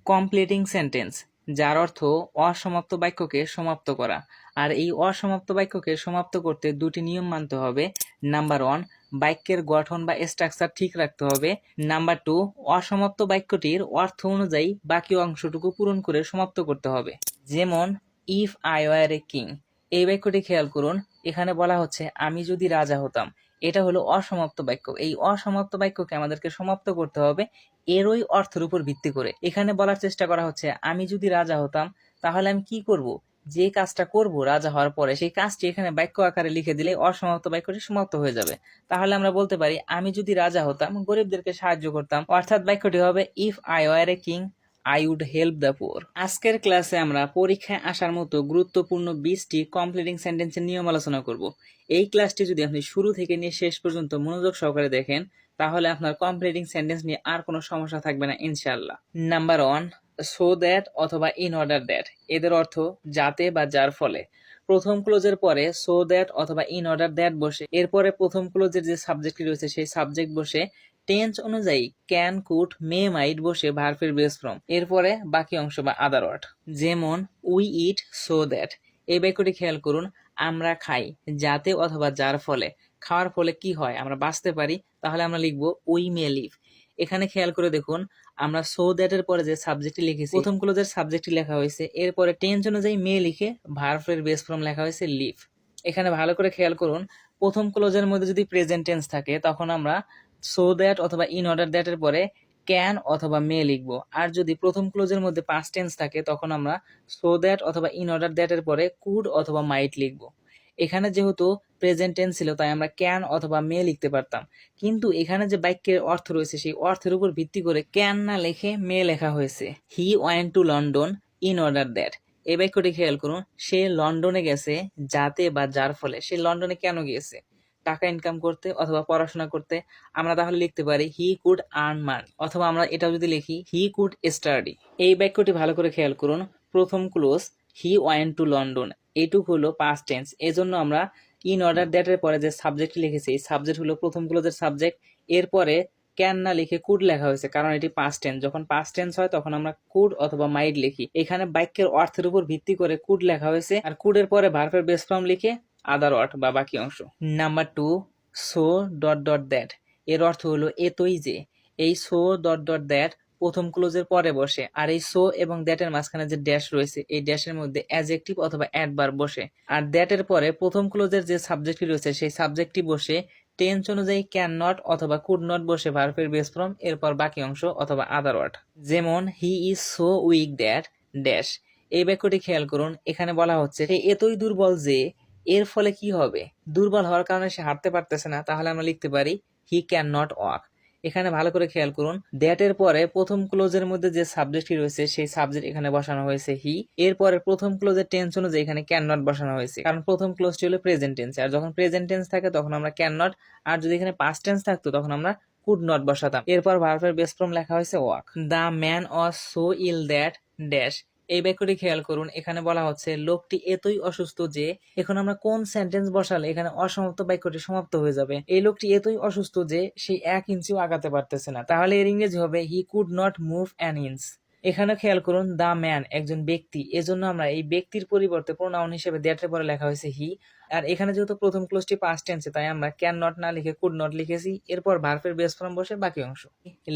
Completing sentence, যার অর্থ অসমাপ্ত বাক্যকে সমাপ্ত করা। আর এই অসমাপ্ত বাক্যকে সমাপ্ত করতে দুটি নিয়ম মানতে হবে। নাম্বার 1, বাক্যের গঠন বা স্ট্রাকচার ঠিক রাখতে হবে। নাম্বার 2, অসমাপ্ত বাক্যটির অর্থ অনুযায়ী বাকি অংশটুকু পূরণ করে সমাপ্ত করতে হবে। যেমন if I were a king, এই বাক্যটি খেয়াল করুন। এখানে বলা হচ্ছে আমি যদি রাজা হতাম। এটা হলো অসমাপ্ত বাক্য। এই অসমাপ্ত বাক্যকে আমাদেরকে সমাপ্ত করতে হবে এরই অর্থের উপর ভিত্তি করে। এখানে বলার চেষ্টা করা হচ্ছে আমি যদি রাজা হতাম তাহলে আমি কি করব, যে কাজটা করব রাজা হওয়ার পরে সেই কাজটি এখানে বাক্য আকারে লিখে দিলে অসমাপ্ত বাক্যটি সমাপ্ত হয়ে যাবে। তাহলে আমরা বলতে পারি আমি যদি রাজা হতাম গরিবদেরকে সাহায্য করতাম, অর্থাৎ বাক্যটি হবে if I were a king I would help the poor. আজকের ক্লাসে আমরা পরীক্ষায় আসার মতো গুরুত্বপূর্ণ 20টি কমপ্লিটিং সেন্টেন্সের নিয়ম আলোচনা করব। এই ক্লাসটি যদি আপনি শুরু থেকে নিয়ে শেষ পর্যন্ত মনোযোগ সহকারে দেখেন তাহলে আপনার কমপ্লিটিং সেন্টেন্স নিয়ে আর কোনো সমস্যা থাকবে না ইনশাআল্লাহ। নাম্বার 1, সো দ্যাট অথবা ইন অর্ডার দ্যাট, এদের অর্থ যাতে বা যার ফলে। প্রথম ক্লোজের পরে সো দ্যাট অথবা ইন অর্ডার দ্যাট বসে, এরপরে প্রথম ক্লোজের যে সাবজেক্টটি রয়েছে সেই সাবজেক্ট বসে, টেন্স অনুযায়ী ক্যান, কুড, মে, মাইট বসে ভার্বের বেস ফর্ম, এরপরে বাকি অংশ বা আদার ওয়ার্ড। যেমন উই ইট সো দ্যাট, এই বাক্যটি খেয়াল করুন। আমরা খাই যাতে অথবা যার ফলে। খাওয়ার ফলে কি হয়, আমরা বাঁচতে পারি, তাহলে আমরা লিখবো উই মে লিভ। এখানে খেয়াল করে দেখুন আমরা সো দ্যাট এর পরে যে সাবজেক্টটি লিখেছি প্রথম ক্লোজের সাবজেক্টটি লেখা হয়েছে, এরপরে টেন্স অনুযায়ী মে লিখে ভার্বের বেস ফর্ম লেখা হয়েছে লিভ। এখানে ভালো করে খেয়াল করুন প্রথম ক্লোজের মধ্যে যদি প্রেজেন্ট টেন্স থাকে তখন আমরা সো দ্যাট অথবা ইন অর্ডার দ্যাট এর পরে ক্যান অথবা মে লিখবো। আর যদি প্রথম ক্লোজের মধ্যে পাস্ট টেন্স থাকে তখন আমরা সো দ্যাট অথবা ইন অর্ডার দ্যাট এর পরে কুড অথবা মাইট লিখবো। এখানে যেহেতু প্রেজেন্ট টেন্স ছিল তাই আমরা ক্যান অথবা মে লিখতে পারতাম, কিন্তু এখানে যে বাক্যের অর্থ রয়েছে সেই অর্থের উপর ভিত্তি করে ক্যান না লিখে মে লেখা হয়েছে। He went to London in order that, এই বাক্যটি খেয়াল করুন। সে লন্ডনে গেছে যাতে বা যার ফলে। সে লন্ডনে কেন গিয়েছে, টাকা ইনকাম করতে অথবা পড়াশোনা করতে। আমরা তাহলে লিখতে পারি হি কুড আর্ন মানি, অথবা আমরা এটাও যদি লিখি হি কুড স্টাডি। এই বাক্যটি ভালো করে খেয়াল করুন। প্রথম close he went to London, এইটুক হলো পাস্ট টেন্স, এজন্য আমরা ইন অর্ডার দ্যাট এর পরে যে সাবজেক্ট লিখেছি এই সাবজেক্ট হলো প্রথম ক্লোজের সাবজেক্ট, এরপরে ক্যান না লিখে কুড লেখা হয়েছে কারণ এটি পাস্ট টেন্স। যখন পাস্ট টেন্স হয় তখন আমরা কুড অথবা মাইট লিখি। এখানে বাক্যের অর্থের উপর ভিত্তি করে কুড লেখা হয়েছে, আর কুডের পরে ভার্বের বেস ফর্ম লিখে আদার ওয়ার্ড বা বাকি অংশ। Number 2, so dot dot that, এর অর্থ হলো এতই যে। এই সো ডট ডট দ্যাট প্রথম ক্লোজের পরে বসে, আর এই সো এবং দ্যাটের মাঝখানে যে ড্যাশ রয়েছে এই ড্যাশের মধ্যে অ্যাডজেক্টিভ অথবা অ্যাডভার্ব বসে। আর দ্যাটের পরে প্রথম ক্লোজের যে সাবজেক্টটি রয়েছে সেই সাবজেক্টটি বসে, টেন্স অনুযায়ী ক্যান নট অথবা কুড নট বসে ভার্বের বেস ফর্ম, এরপর বাকি অংশ অথবা আদার ওয়ার্ড। যেমন he is so weak that dash, এই বাক্যটি খেয়াল করুন। এখানে বলা হচ্ছে সে এতই দুর্বল যে, এর ফলে কি হবে, দুর্বল হওয়ার কারণে সে হাঁটতে পারতেছে না, তাহলে আমরা লিখতে পারি হি ক্যান নট ওয়াক। এখানে ভালো করে খেয়াল করুন দ্যাট এর পরে প্রথম ক্লোজের মধ্যে যে সাবজেক্টটি রয়েছে সেই সাবজেক্ট এখানে বসানো হয়েছে হি, এরপরে প্রথম ক্লোজের টেন্স অনুযায়ী এখানে ক্যান নট বসানো হয়েছে, কারণ প্রথম ক্লোজটি হলো প্রেজেন্ট টেন্স, আর যখন প্রেজেন্ট টেন্স থাকে তখন আমরা ক্যান নট, আর যদি এখানে পাস্ট টেন্স থাকতো তখন আমরা কুড নট বসাতাম। এরপর ভার্বের বেস ফর্ম লেখা হয়েছে walk. The man was so ill that dash, এই বাক্যটি খেয়াল করুন। এখানে বলা হচ্ছে লোকটি এতই অসুস্থ যে, এখন আমরা কোন সেন্টেন্স বসালে এখানে অসমাপ্ত বাক্যটি সমাপ্ত হয়ে যাবে। এই লোকটি এতই অসুস্থ যে সে 1 ইঞ্চিও আগাতে পারতেছে না, তাহলে এর ইংরেজি হবে he could not move an inch. এখানে খেয়াল করুন দ্য ম্যান একজন ব্যক্তি, এজন্য আমরা এই ব্যক্তির পরিবর্তে প্রোনাউন হিসেবে দ্যাটের পরে লেখা হয়েছে হি। আর এখানে যেহেতু প্রথম ক্লোজটি পাস্ট টেন্সে তাই আমরা ক্যান নট না লিখে কুড নট লিখেছি, এরপর ভার্বের বেস ফর্ম বসে বাকি অংশ।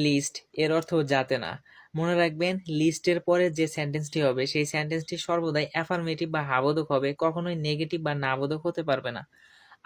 লিস্ট, এর অর্থ যাতে না। মনে রাখবেন লিস্টের পরে যে সেন্টেন্সটি হবে সেই সেন্টেন্সটি সর্বদাই অ্যাফার্মেটিভ বা হাবোধক হবে, কখনোই নেগেটিভ বা নাবোধক হতে পারবে না।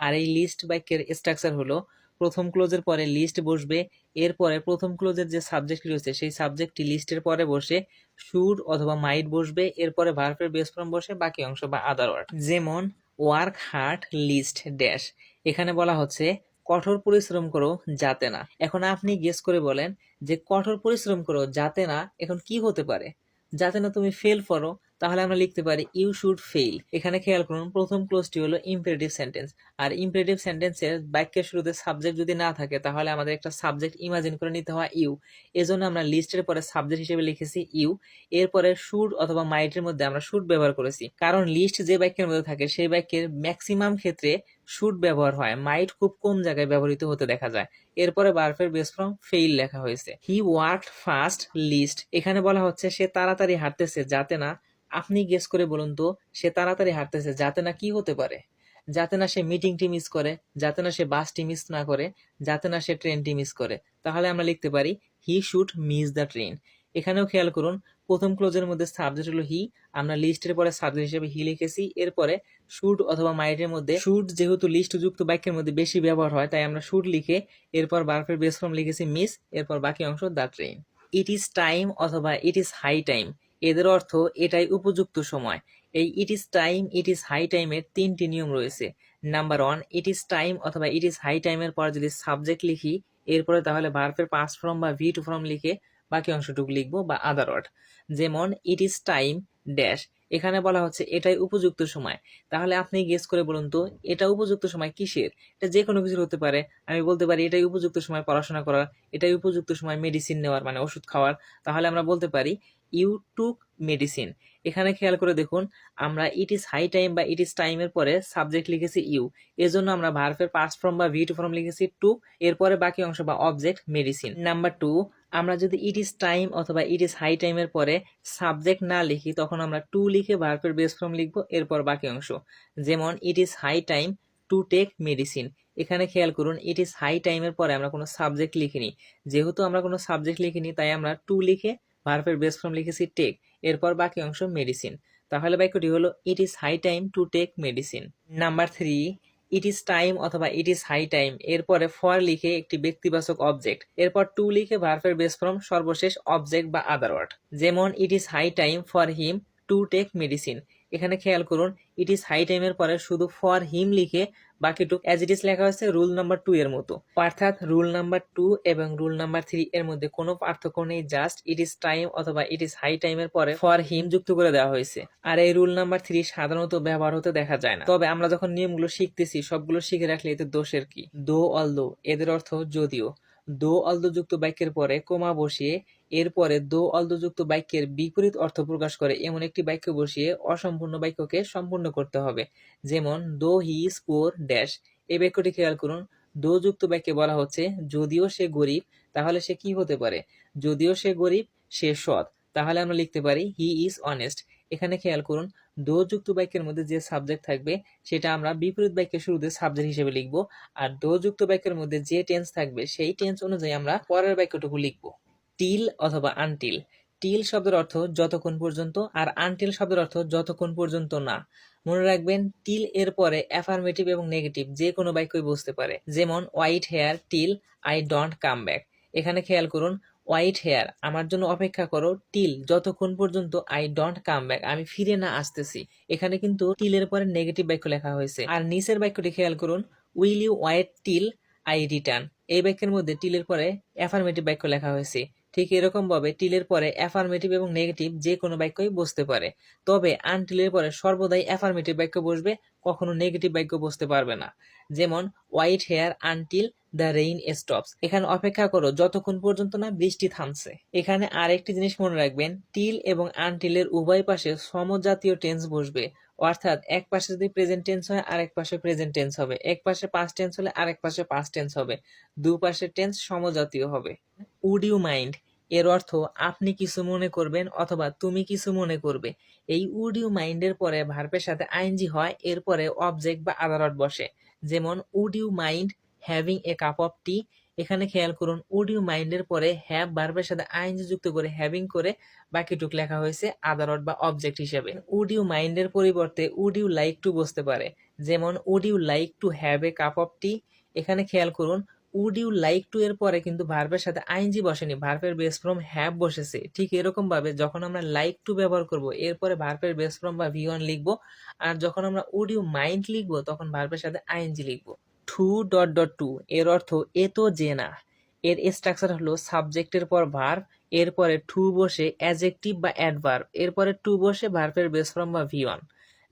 আর এই লিস্ট বাক্যের স্ট্রাকচার হলো প্রথম ক্লোজের পরে লিস্ট বসবে, এরপরে প্রথম ক্লোজের যে সাবজেক্ট রয়েছে সেই সাবজেক্টটি লিস্টের পরে বসে শুড অথবা মাইট বসবে, এরপরে ভার্বের বেস ফর্ম বসে বাকি অংশ বা আদার ওয়ার্ড। যেমন ওয়ার্ক হার্ড লিস্ট ড্যাশ, এখানে বলা হচ্ছে কঠোর পরিশ্রম করো যাতে না। এখন আপনি গেস করে বলেন যে কঠোর পরিশ্রম করো যাতে না এখন কি হতে পারে, যাতে না তুমি ফেল করো, তাহলে আমরা লিখতে পারি ইউ শুড ফেইল। এখানে খেয়াল করুন প্রথম ক্লোজটি হলো ইম্পারেটিভ সেন্টেন্স, আর ইম্পারেটিভ সেন্টেন্সের বাক্যের শুরুতে সাবজেক্ট যদি না থাকে তাহলে আমাদের একটা সাবজেক্ট ইমাজিন করে নিতে হয় ইউ। এজন্য আমরা লিস্টের পরে সাবজেক্ট হিসেবে লিখেছি ইউ, এরপরে শুড অথবা মাইটের মধ্যে আমরা শুড ব্যবহার করেছি, কারণ লিস্ট যে বাক্যের মধ্যে থাকে সেই বাক্যের ম্যাক্সিমাম ক্ষেত্রে শুড ব্যবহার হয়, মাইট খুব কম জায়গায় ব্যবহৃত হতে দেখা যায়। এরপরে ভার্বের বেস ফর্ম ফেইল লেখা হয়েছে। হি ওয়ার্কড ফাস্ট লিস্ট, এখানে বলা হচ্ছে সে তাড়াতাড়ি হাঁটতেছে, যাতে না, আপনি গেস করে বলুন তো সে তাড়াতাড়ি হাঁটতেছে যাতে না কি হতে পারে? যাতে না সে মিটিংটি মিস করে, যাতে না সে বাসটি মিস না করে, যাতে না সে ট্রেনটি মিস করে। তাহলে আমরা লিখতে পারি he should miss the train. এখানেও খেয়াল করুন প্রথম ক্লোজের মধ্যে সাবজেক্ট হলো হি, আমরা লিস্টের পরে সাবজেক্ট হিসেবে হি লিখেছি, এরপরে শুড অথবা মাইটের মধ্যে শুড যেহেতু লিস্ট যুক্ত বাক্যের মধ্যে বেশি ব্যবহার হয় তাই আমরা শুড লিখে এরপর ভার্বের বেস ফর্ম লিখেছি মিস, এরপর বাকি অংশ the train. It is time অথবা ইট ইজ হাই টাইম, এদের অর্থ এটাই উপযুক্ত সময়। এই it is time, it is high টাইমের তিনটি নিয়ম রয়েছে। নাম্বার 1, ইট ইজ টাইম অথবা ইট ইজ হাই টাইমের পর যদি সাবজেক্ট লিখি এরপরে তাহলে ভার্বের পাস্ট ফর্ম বা ভি টু ফর্ম লিখে বাকি অংশটুকু লিখবো বা আদার ওয়ার্ড। যেমন ইট ইজ টাইম ড্যাশ, এখানে বলা হচ্ছে এটাই উপযুক্ত সময়। তাহলে আপনি গেস করে বলুন তো এটা উপযুক্ত সময় কিসের? এটা যে কোনো কিছুর হতে পারে। আমি বলতে পারি এটাই উপযুক্ত সময় পড়াশোনা করার, এটাই উপযুক্ত সময় মেডিসিন নেওয়ার মানে ওষুধ খাওয়ার। তাহলে আমরা বলতে পারি ইউ টুক মেডিসিন। এখানে খেয়াল করে দেখুন আমরা ইট ইজ হাই টাইম বা ইট ইজ টাইমের পরে সাবজেক্ট লিখেছি ইউ, এজন্য আমরা ভার্বের পাস্ট ফর্ম বা ভি টু ফর্ম লিখেছি টুক, এরপরে বাকি অংশ বা অবজেক্ট মেডিসিন। নাম্বার 2, আমরা যদি ইট ইজ টাইম অথবা ইট ইজ হাই টাইমের পরে সাবজেক্ট না লিখি তখন আমরা টু লিখে ভার্বের বেস ফর্ম লিখবো, এরপর বাকি অংশ। যেমন it is high time to take medicine. এখানে খেয়াল করুন ইট ইজ হাই টাইমের পরে আমরা কোনো সাবজেক্ট লিখিনি, যেহেতু আমরা কোনো সাবজেক্ট লিখিনি তাই আমরা টু লিখে ভার্বের বেস ফর্ম লিখেছি টেক, এরপর বাকি অংশ মেডিসিন। তাহলে বাক্যটি হলো it is high time to take medicine. Number 3, it is time অথবা ইট ইজ হাই টাইম এরপরে ফর লিখে একটি ব্যক্তিবাচক অবজেক্ট, এরপর টু লিখে ভার্বের বেস ফর্ম সর্বশেষ অবজেক্ট বা আদার ওয়ার্ড। যেমন it is high time for him to take medicine. এখানে খেয়াল করুন ইট ইজ হাই টাইমের পরে শুধু ফর হিম লিখে বাকিটুক অ্যাজ ইট ইজ লেখা হয়েছে রুল নাম্বার 2 এর মতো, অর্থাৎ রুল নাম্বার 2 এবং রুল নাম্বার 3 এর মধ্যে কোনো পার্থক্য নেই, জাস্ট ইট ইজ টাইম অথবা ইট ইজ হাই টাইমের পরে ফর হিম যুক্ত করে দেওয়া হয়েছে। আর এই রুল নাম্বার 3 সাধারণত ব্যবহার হতে দেখা যায় না, তবে আমরা যখন নিয়মগুলো শিখতেছি সবগুলো শিখে রাখলে এতে দোষের কি? দো অলদো এদের অর্থ যদিও। দো অলদো যুক্ত বাক্যের পরে কোমা বসিয়ে এরপরে দো অলদো যুক্ত বাক্যের বিপরীত অর্থ প্রকাশ করে এমন একটি বাক্য বসিয়ে অসম্পূর্ণ বাক্যকে সম্পূর্ণ করতে হবে। যেমন দো হি স্কোর ড্যাশ, এই বাক্যটি খেয়াল করুন দো যুক্ত বাক্যে বলা হচ্ছে যদিও সে গরিব, তাহলে সে কি হতে পারে? যদিও সে গরিব সে সৎ, তাহলে আমরা লিখতে পারি হি ইজ অনেস্ট। এখানে খেয়াল করুন দো যুক্ত বাক্যের মধ্যে যে সাবজেক্ট থাকবে সেটা আমরা বিপরীত বাক্যের শুরুতে সাবজেক্ট হিসেবে লিখব, আর দো যুক্ত বাক্যের মধ্যে যে টেন্স থাকবে সেই টেন্স অনুযায়ী আমরা পরের বাক্যটুকু লিখব। টিল অথবা আনটিল, টিল শব্দের অর্থ যতক্ষণ পর্যন্ত আর আনটিল শব্দের অর্থ যতক্ষণ পর্যন্ত না। মনে রাখবেন টিল এর পরে অ্যাফার্মেটিভ এবং নেগেটিভ যে কোনো বাক্যই বসতে পারে। যেমন wait here till I don't come back. এখানে খেয়াল করুন হোয়াইট হেয়ার আমার জন্য অপেক্ষা করো টিল যতক্ষণ পর্যন্ত আই ডোন্ট কাম ব্যাক আমি ফিরে না আসতেছি। এখানে কিন্তু টিলের পরে নেগেটিভ বাক্য লেখা হয়েছে। আর নিচের বাক্যটি খেয়াল করুন will you wait till I return, এই বাক্যের মধ্যে টিলের পরে অ্যাফার্মেটিভ বাক্য লেখা হয়েছে। ঠিক এরকম ভাবে টিলের পরে অ্যাফার্মেটিভ এবং নেগেটিভ যে কোনো বাক্যই বসতে পারে, তবে আনটিলের পরে সর্বদাই অ্যাফার্মেটিভ বাক্য বসবে, কখনো নেগেটিভ বাক্য বসতে পারবে না। যেমন wait hair until the rain stops, এখানে অপেক্ষা করো যতক্ষণ পর্যন্ত না বৃষ্টি থামছে। এখানে আরেকটি জিনিস মনে রাখবেন টিল এবং আনটিলের উভয় পাশে সমজাতীয় টেন্স বসবে, অর্থাৎ এক পাশে যদি প্রেজেন্ট টেন্স হয় আরেক পাশে প্রেজেন্ট টেন্স হবে, এক পাশে পাস্ট টেন্স হলে আরেক পাশে পাস্ট টেন্স হবে, দুপাশের টেন্স সমজাতীয় হবে। উড ইউ মাইন্ড এর অর্থ আপনি কিছু মনে করবেন অথবা তুমি কিছু মনে করবে। এই উড ইউ মাইন্ডের পরে ভার্বের সাথে আইএনজি হয়, এরপরে অবজেক্ট বা আদার ওয়ার্ড বসে। যেমন would you mind having a cup of tea. এখানে খেয়াল করুন উড ইউ মাইন্ডের পরে হ্যাভ ভার্বের সাথে আইএনজি যুক্ত করে হ্যাভিং করে বাকিটুক লেখা হয়েছে আদার ওয়ার্ড বা অবজেক্ট হিসেবে। উড ইউ মাইন্ডের পরিবর্তে উড ইউ লাইক টু বসতে পারে। যেমন would you like to have a cup of tea. এখানে খেয়াল করুন উড ইউ লাইক টু এর পরে কিন্তু ভার্বের সাথে আইএনজি বসেনি, ভার্বের বেস ফর্ম হ্যাভ বসেছে। ঠিক এরকম ভাবে যখন আমরা লাইক টু ব্যবহার করব এরপরে ভার্বের বেস ফর্ম বা ভি ওয়ান লিখবো, আর যখন আমরা উড ইউ মাইন্ড লিখবো তখন ভার্বের সাথে আইএনজি লিখবো। টু ডট ডট টু এর অর্থ এ তো যে না। এর স্ট্রাকচার হলো সাবজেক্টের পর ভার্ব, এরপরে টু বসে অ্যাডজেক্টিভ বা অ্যাডভার্ব, এরপরে টু বসে ভার্বের বেস ফর্ম বা ভি ওয়ান।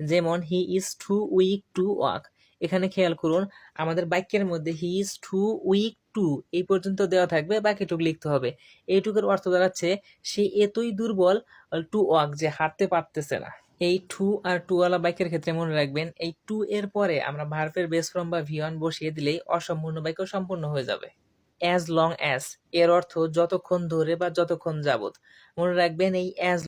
যেমন he is too weak to walk. এখানে খেয়াল করুন আমাদের বাক্যের মধ্যে he is too weak to এই পর্যন্ত দেওয়া থাকবে, বাকিটুকু লিখতে হবে। এইটুকুর অর্থ দাঁড়াচ্ছে সে এতই দুর্বল টু ওয়াক যে হাঁটতে পারতেছে না। এই টু আর টু ওয়ালা বাক্যের ক্ষেত্রে মনে রাখবেন এই টু এর পরে আমরা ভার্বের বেস ফর্ম বা ভি ওয়ান বসিয়ে দিলেই অসম্পূর্ণ বাক্য সম্পূর্ণ হয়ে যাবে। অ্যাজ লং অ্যাজ এর অর্থ যতক্ষণ ধরে বা যতক্ষণ যাবত। মনে রাখবেন এই অ্যাজ